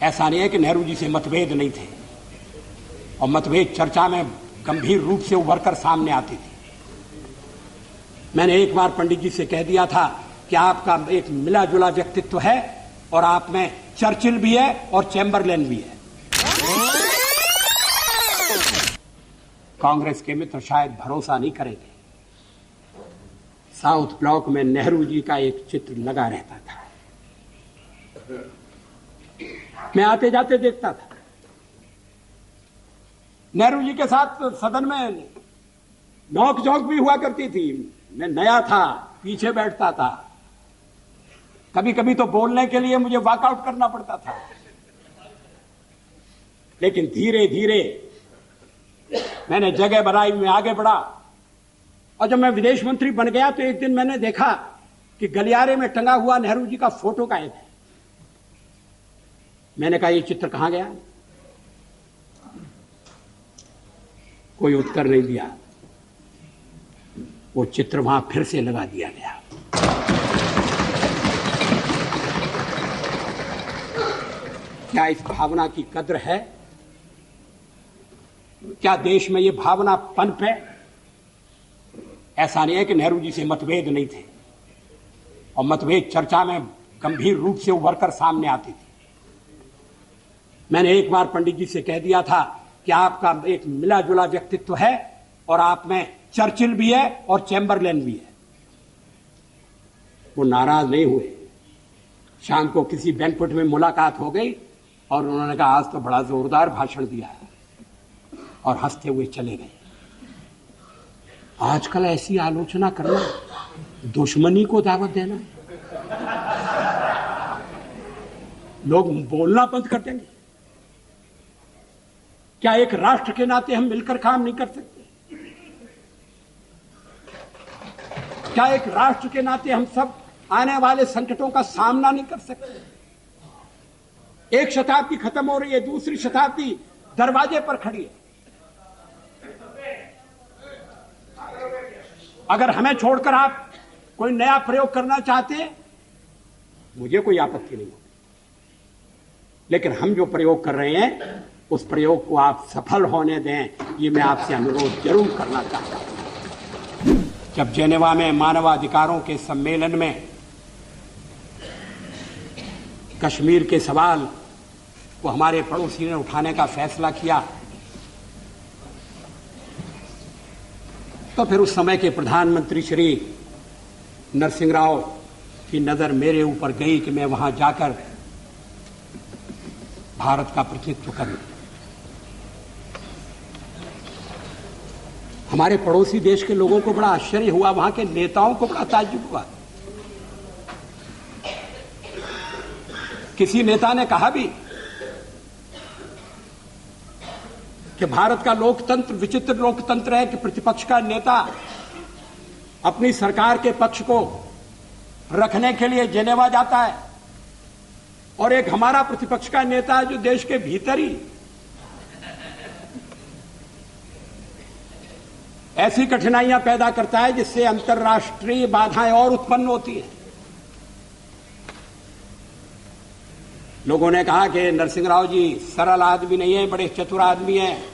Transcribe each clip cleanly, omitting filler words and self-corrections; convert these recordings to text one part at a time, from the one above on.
ऐसा नहीं है कि नेहरू जी से मतभेद नहीं थे, और मतभेद चर्चा में गंभीर रूप से उभर कर सामने आती थी। मैंने एक बार पंडित जी से कह दिया था कि आपका एक मिला जुला व्यक्तित्व है और आप में चर्चिल भी है और चैम्बरलेन भी है। कांग्रेस के मित्र शायद भरोसा नहीं करेंगे। साउथ ब्लॉक में नेहरू जी का एक चित्र लगा रहता था। मैं आते जाते देखता था। नेहरू जी के साथ सदन में नोक झोंक भी हुआ करती थी। मैं नया था, पीछे बैठता था। कभी कभी तो बोलने के लिए मुझे वॉकआउट करना पड़ता था। लेकिन धीरे धीरे मैंने जगह बनाई, में आगे बढ़ा, और जब मैं विदेश मंत्री बन गया तो एक दिन मैंने देखा कि गलियारे में टंगा हुआ नेहरू जी का फोटो गायब है। मैंने कहा, ये चित्र कहां गया? कोई उत्तर नहीं दिया। वो चित्र वहां फिर से लगा दिया गया। क्या इस भावना की कद्र है? क्या देश में ये भावना पनप है? ऐसा नहीं है कि नेहरू जी से मतभेद नहीं थे, और मतभेद चर्चा में गंभीर रूप से उभर कर सामने आती थी। मैंने एक बार पंडित जी से कह दिया था कि आपका एक मिला जुला व्यक्तित्व है और आप में चर्चिल भी है और चैम्बरलेन भी है। वो नाराज नहीं हुए। शाम को किसी बैंक्वेट में मुलाकात हो गई और उन्होंने कहा, आज तो बड़ा जोरदार भाषण दिया है, और हंसते हुए चले गए। आजकल ऐसी आलोचना करना दुश्मनी को दावत देना। लोग बोलना बंद कर देंगे। क्या एक राष्ट्र के नाते हम मिलकर काम नहीं कर सकते? क्या एक राष्ट्र के नाते हम सब आने वाले संकटों का सामना नहीं कर सकते? एक शताब्दी खत्म हो रही है, दूसरी शताब्दी दरवाजे पर खड़ी है। अगर हमें छोड़कर आप कोई नया प्रयोग करना चाहते हैं, मुझे कोई आपत्ति नहीं होगी। लेकिन हम जो प्रयोग कर रहे हैं, उस प्रयोग को आप सफल होने दें, ये मैं आपसे अनुरोध जरूर करना चाहता हूं। जब जेनेवा में मानवाधिकारों के सम्मेलन में कश्मीर के सवाल को हमारे पड़ोसी ने उठाने का फैसला किया, तो फिर उस समय के प्रधानमंत्री श्री नरसिंह राव की नजर मेरे ऊपर गई कि मैं वहां जाकर भारत का प्रतिनिधित्व करूं। हमारे पड़ोसी देश के लोगों को बड़ा आश्चर्य हुआ, वहां के नेताओं को बड़ा ताज्जुब हुआ। किसी नेता ने कहा भी कि भारत का लोकतंत्र विचित्र लोकतंत्र है कि प्रतिपक्ष का नेता अपनी सरकार के पक्ष को रखने के लिए जेनेवा जाता है, और एक हमारा प्रतिपक्ष का नेता है जो देश के भीतर ही ऐसी कठिनाइयां पैदा करता है जिससे अंतर्राष्ट्रीय बाधाएं और उत्पन्न होती हैं। लोगों ने कहा कि नरसिंह राव जी सरल आदमी नहीं है, बड़े चतुर आदमी हैं।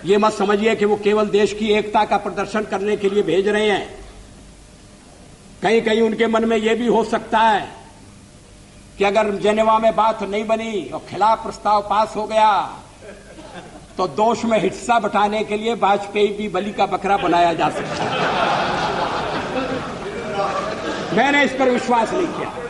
ये मत समझिए कि वो केवल देश की एकता का प्रदर्शन करने के लिए भेज रहे हैं। कहीं कहीं उनके मन में यह भी हो सकता है कि अगर जेनेवा में बात नहीं बनी और खिलाफ प्रस्ताव पास हो गया तो दोष में हिस्सा बटाने के लिए वाजपेयी भी बलि का बकरा बनाया जा सकता है। मैंने इस पर विश्वास नहीं किया।